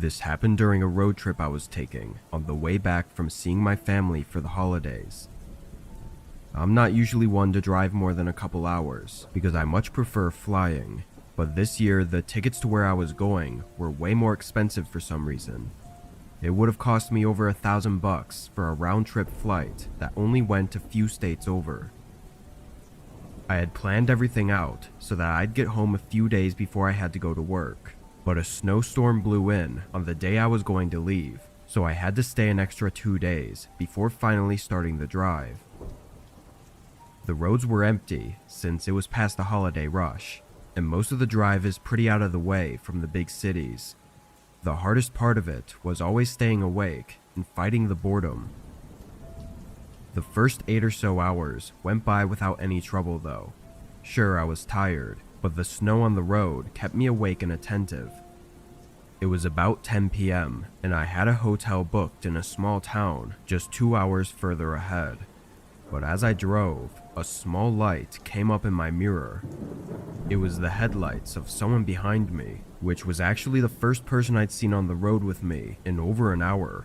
This happened during a road trip I was taking on the way back from seeing my family for the holidays. I'm not usually one to drive more than a couple hours because I much prefer flying, but this year the tickets to where I was going were way more expensive for some reason. It would have cost me over $1,000 for a round-trip flight that only went a few states over. I had planned everything out so that I'd get home a few days before I had to go to work, but a snowstorm blew in on the day I was going to leave, so I had to stay an extra 2 days before finally starting the drive. The roads were empty since it was past the holiday rush, and most of the drive is pretty out of the way from the big cities. The hardest part of it was always staying awake and fighting the boredom. The first 8 or so hours went by without any trouble though. Sure, I was tired, but the snow on the road kept me awake and attentive. It was about 10 p.m. and I had a hotel booked in a small town just 2 hours further ahead. But as I drove, a small light came up in my mirror. It was the headlights of someone behind me, which was actually the first person I'd seen on the road with me in over an hour.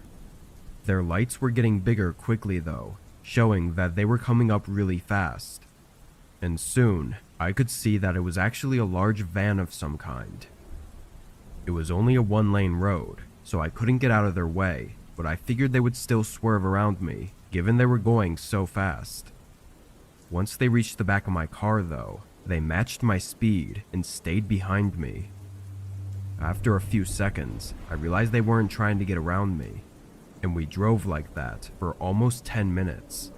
Their lights were getting bigger quickly though, showing that they were coming up really fast. And soon, I could see that it was actually a large van of some kind. It was only a 1-lane road, so I couldn't get out of their way, but I figured they would still swerve around me, given they were going so fast. Once they reached the back of my car though, they matched my speed and stayed behind me. After a few seconds, I realized they weren't trying to get around me, and we drove like that for almost 10 minutes.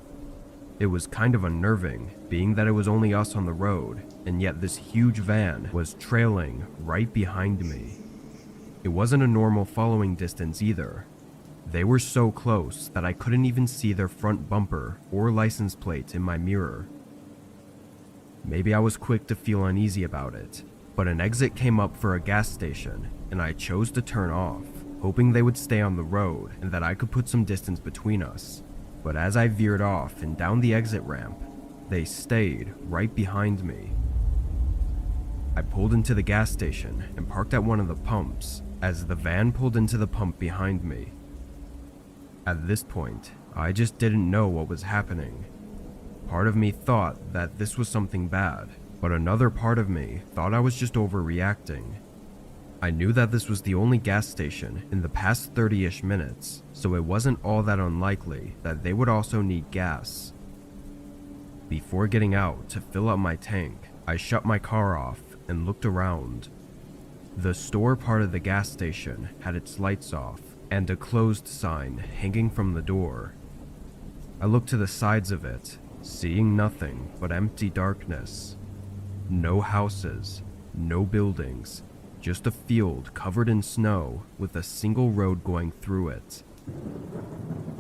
It was kind of unnerving, being that it was only us on the road, and yet this huge van was trailing right behind me. It wasn't a normal following distance either. They were so close that I couldn't even see their front bumper or license plate in my mirror. Maybe I was quick to feel uneasy about it, but an exit came up for a gas station, and I chose to turn off, hoping they would stay on the road and that I could put some distance between us. But as I veered off and down the exit ramp, they stayed right behind me. I pulled into the gas station and parked at one of the pumps as the van pulled into the pump behind me. At this point, I just didn't know what was happening. Part of me thought that this was something bad, but another part of me thought I was just overreacting. I knew that this was the only gas station in the past 30-ish minutes, so it wasn't all that unlikely that they would also need gas. Before getting out to fill up my tank, I shut my car off and looked around. The store part of the gas station had its lights off and a closed sign hanging from the door. I looked to the sides of it, seeing nothing but empty darkness. No houses, no buildings, just a field covered in snow with a single road going through it.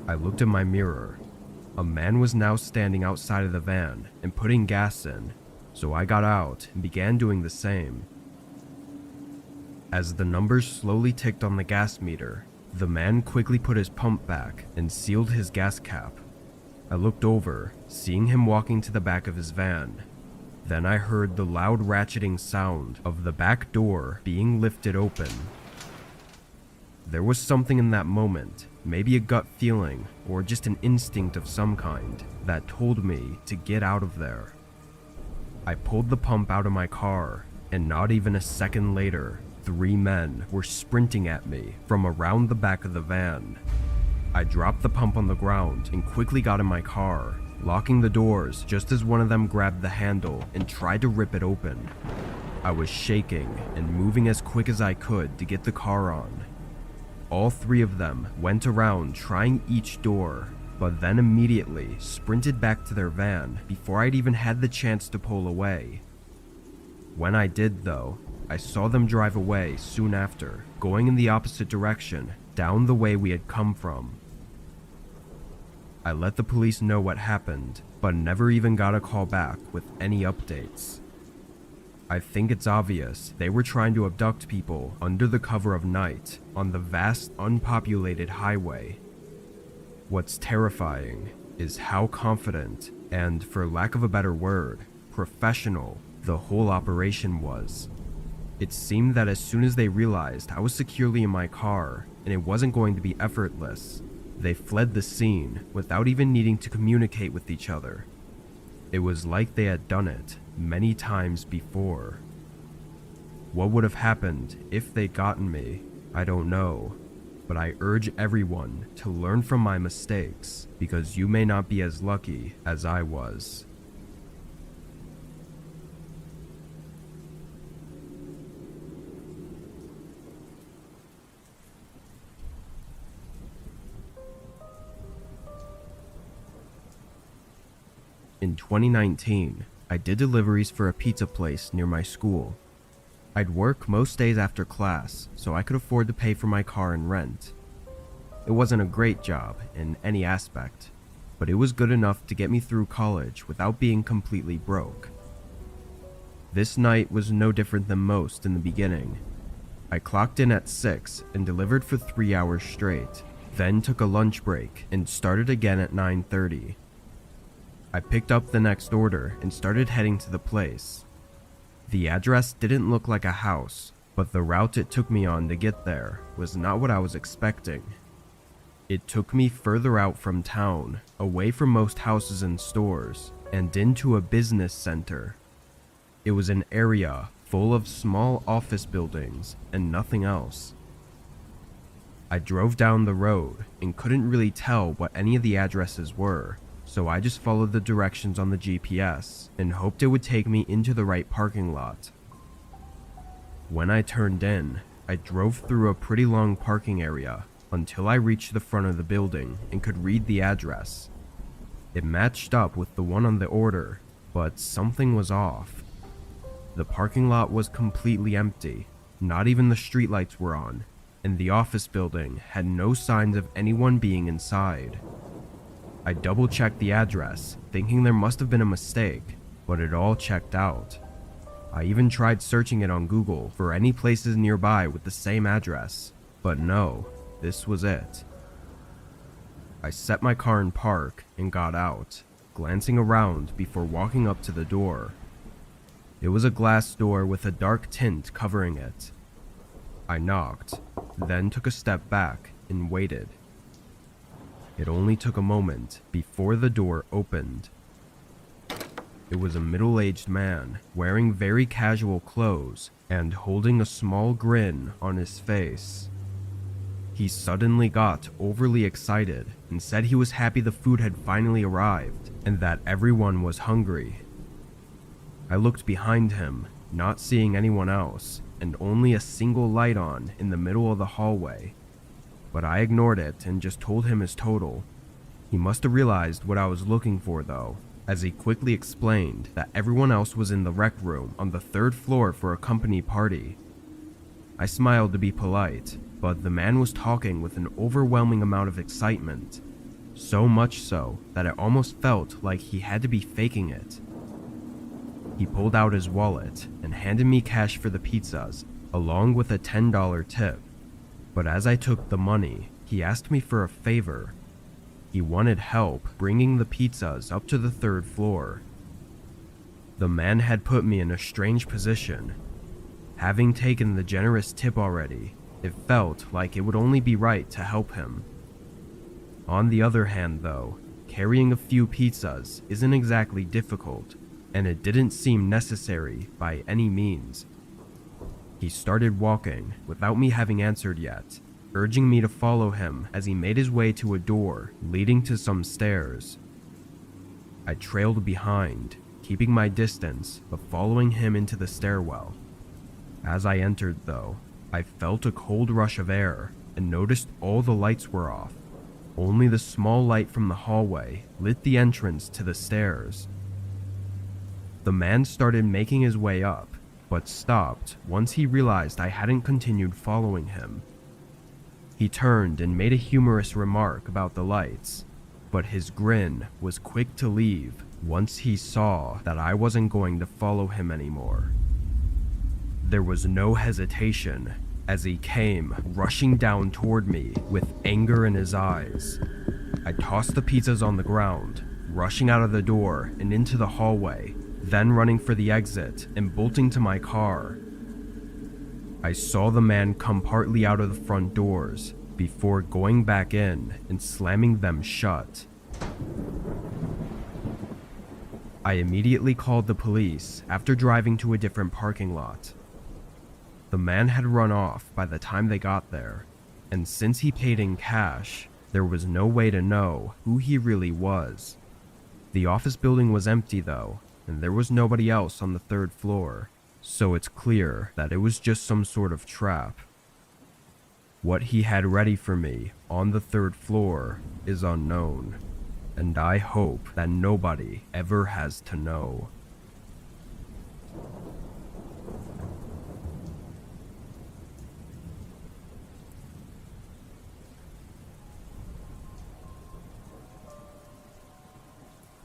I looked in my mirror. A man was now standing outside of the van and putting gas in, so I got out and began doing the same. As the numbers slowly ticked on the gas meter, the man quickly put his pump back and sealed his gas cap. I looked over, seeing him walking to the back of his van. Then I heard the loud ratcheting sound of the back door being lifted open. There was something in that moment, maybe a gut feeling or just an instinct of some kind, that told me to get out of there. I pulled the pump out of my car, and not even a second later, 3 men were sprinting at me from around the back of the van. I dropped the pump on the ground and quickly got in my car, locking the doors just as one of them grabbed the handle and tried to rip it open. I was shaking and moving as quick as I could to get the car on. All 3 of them went around trying each door, but then immediately sprinted back to their van before I'd even had the chance to pull away. When I did though, I saw them drive away soon after, going in the opposite direction, down the way we had come from. I let the police know what happened, but never even got a call back with any updates. I think it's obvious they were trying to abduct people under the cover of night on the vast, unpopulated highway. What's terrifying is how confident and, for lack of a better word, professional the whole operation was. It seemed that as soon as they realized I was securely in my car and it wasn't going to be effortless, they fled the scene without even needing to communicate with each other. It was like they had done it many times before. What would have happened if they'd gotten me? I don't know, but I urge everyone to learn from my mistakes because you may not be as lucky as I was. In 2019, I did deliveries for a pizza place near my school. I'd work most days after class, so I could afford to pay for my car and rent. It wasn't a great job in any aspect, but it was good enough to get me through college without being completely broke. This night was no different than most in the beginning. I clocked in at 6 and delivered for 3 hours straight, then took a lunch break and started again at 9:30. I picked up the next order and started heading to the place. The address didn't look like a house, but the route it took me on to get there was not what I was expecting. It took me further out from town, away from most houses and stores, and into a business center. It was an area full of small office buildings and nothing else. I drove down the road and couldn't really tell what any of the addresses were, so I just followed the directions on the GPS and hoped it would take me into the right parking lot. When I turned in, I drove through a pretty long parking area until I reached the front of the building and could read the address. It matched up with the one on the order, but something was off. The parking lot was completely empty, not even the streetlights were on, and the office building had no signs of anyone being inside. I double-checked the address, thinking there must have been a mistake, but it all checked out. I even tried searching it on Google for any places nearby with the same address, but no, this was it. I set my car in park and got out, glancing around before walking up to the door. It was a glass door with a dark tint covering it. I knocked, then took a step back and waited. It only took a moment before the door opened. It was a middle-aged man wearing very casual clothes and holding a small grin on his face. He suddenly got overly excited and said he was happy the food had finally arrived and that everyone was hungry. I looked behind him, not seeing anyone else, and only a single light on in the middle of the hallway. But I ignored it and just told him his total. He must have realized what I was looking for though, as he quickly explained that everyone else was in the rec room on the 3rd floor for a company party. I smiled to be polite, but the man was talking with an overwhelming amount of excitement, so much so that it almost felt like he had to be faking it. He pulled out his wallet and handed me cash for the pizzas, along with a $10 tip. But as I took the money, he asked me for a favor. He wanted help bringing the pizzas up to the 3rd floor. The man had put me in a strange position. Having taken the generous tip already, it felt like it would only be right to help him. On the other hand though, carrying a few pizzas isn't exactly difficult, and it didn't seem necessary by any means. He started walking without me having answered yet, urging me to follow him as he made his way to a door leading to some stairs. I trailed behind, keeping my distance but following him into the stairwell. As I entered though, I felt a cold rush of air and noticed all the lights were off. Only the small light from the hallway lit the entrance to the stairs. The man started making his way up, but stopped once he realized I hadn't continued following him. He turned and made a humorous remark about the lights, but his grin was quick to leave once he saw that I wasn't going to follow him anymore. There was no hesitation as he came rushing down toward me with anger in his eyes. I tossed the pizzas on the ground, rushing out of the door and into the hallway, then running for the exit and bolting to my car. I saw the man come partly out of the front doors before going back in and slamming them shut. I immediately called the police after driving to a different parking lot. The man had run off by the time they got there, and since he paid in cash, there was no way to know who he really was. The office building was empty though, and there was nobody else on the third floor, so it's clear that it was just some sort of trap. What he had ready for me on the third floor is unknown, and I hope that nobody ever has to know.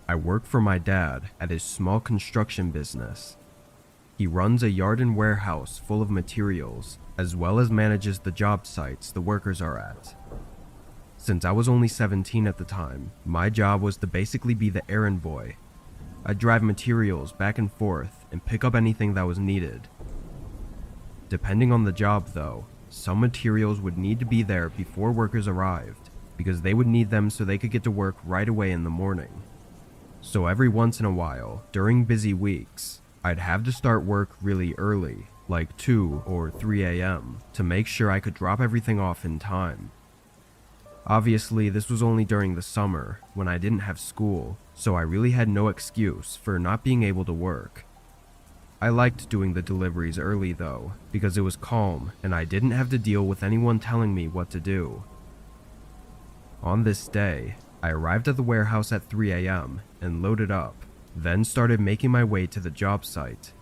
I work for my dad at his small construction business. He runs a yard and warehouse full of materials, as well as manages the job sites the workers are at. Since I was only 17 at the time, my job was to basically be the errand boy. I'd drive materials back and forth and pick up anything that was needed. Depending on the job though, some materials would need to be there before workers arrived, because they would need them so they could get to work right away in the morning. So every once in a while, during busy weeks, I'd have to start work really early, like 2 or 3 a.m., to make sure I could drop everything off in time. Obviously, this was only during the summer, when I didn't have school, so I really had no excuse for not being able to work. I liked doing the deliveries early though, because it was calm and I didn't have to deal with anyone telling me what to do. On this day, I arrived at the warehouse at 3 a.m. and loaded up, then started making my way to the job site.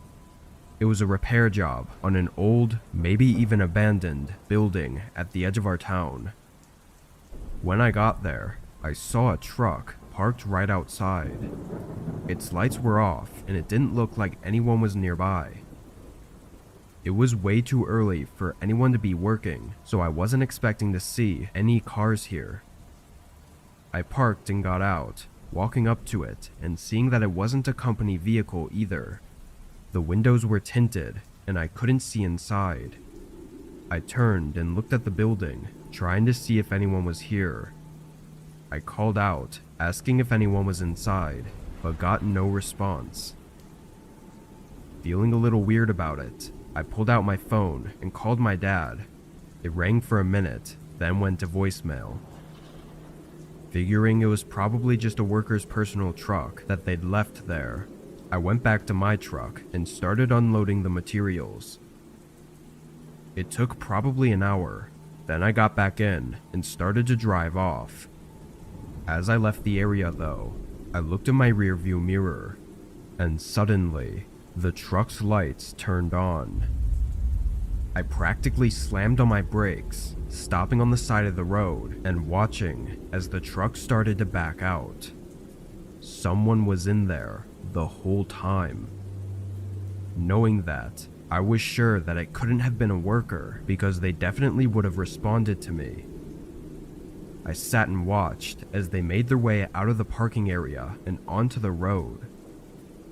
It was a repair job on an old, maybe even abandoned, building at the edge of our town. When I got there, I saw a truck parked right outside. Its lights were off and it didn't look like anyone was nearby. It was way too early for anyone to be working, so I wasn't expecting to see any cars here. I parked and got out, walking up to it and seeing that it wasn't a company vehicle either. The windows were tinted and I couldn't see inside. I turned and looked at the building, trying to see if anyone was here. I called out, asking if anyone was inside, but got no response. Feeling a little weird about it, I pulled out my phone and called my dad. It rang for a minute, then went to voicemail. Figuring it was probably just a worker's personal truck that they'd left there, I went back to my truck and started unloading the materials. It took probably an hour, then I got back in and started to drive off. As I left the area though, I looked in my rearview mirror, and suddenly, the truck's lights turned on. I practically slammed on my brakes, stopping on the side of the road and watching as the truck started to back out. Someone was in there the whole time. Knowing that, I was sure that it couldn't have been a worker because they definitely would have responded to me. I sat and watched as they made their way out of the parking area and onto the road.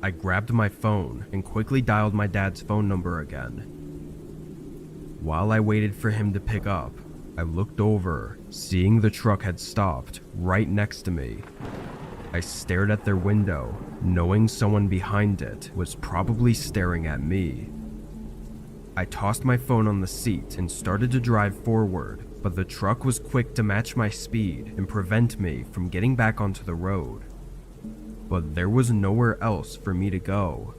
I grabbed my phone and quickly dialed my dad's phone number again. While I waited for him to pick up, I looked over, seeing the truck had stopped right next to me. I stared at their window, knowing someone behind it was probably staring at me. I tossed my phone on the seat and started to drive forward, but the truck was quick to match my speed and prevent me from getting back onto the road. But there was nowhere else for me to go.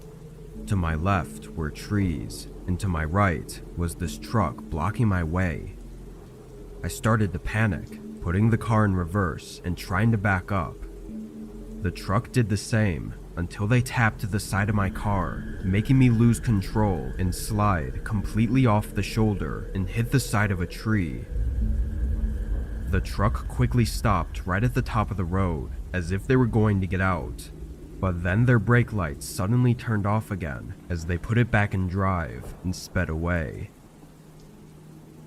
To my left were trees, and to my right was this truck blocking my way. I started to panic, putting the car in reverse and trying to back up. The truck did the same until they tapped to the side of my car, making me lose control and slide completely off the shoulder and hit the side of a tree. The truck quickly stopped right at the top of the road, as if they were going to get out. But then their brake lights suddenly turned off again as they put it back in drive and sped away.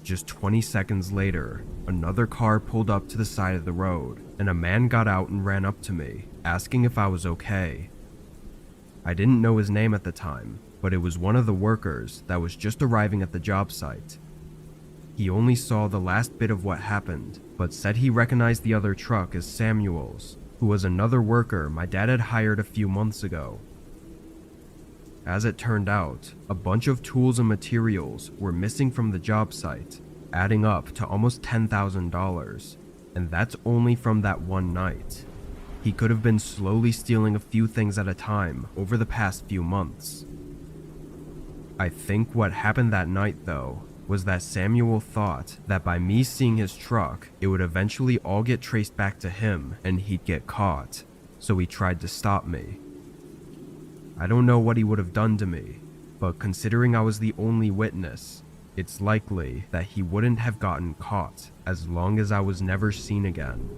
Just 20 seconds later, another car pulled up to the side of the road, and a man got out and ran up to me, asking if I was okay. I didn't know his name at the time, but it was one of the workers that was just arriving at the job site. He only saw the last bit of what happened, but said he recognized the other truck as Samuel's, who was another worker my dad had hired a few months ago. As it turned out, a bunch of tools and materials were missing from the job site, adding up to almost $10,000, and that's only from that one night. He could have been slowly stealing a few things at a time over the past few months. I think what happened that night, though, was that Samuel thought that by me seeing his truck, it would eventually all get traced back to him and he'd get caught, so he tried to stop me. I don't know what he would have done to me, but considering I was the only witness, it's likely that he wouldn't have gotten caught as long as I was never seen again.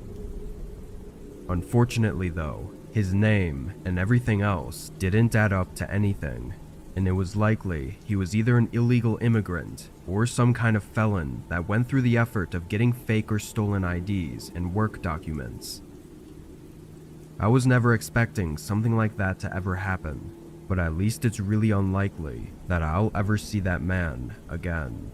Unfortunately though, his name and everything else didn't add up to anything, and it was likely he was either an illegal immigrant or some kind of felon that went through the effort of getting fake or stolen IDs and work documents. I was never expecting something like that to ever happen, but at least it's really unlikely that I'll ever see that man again.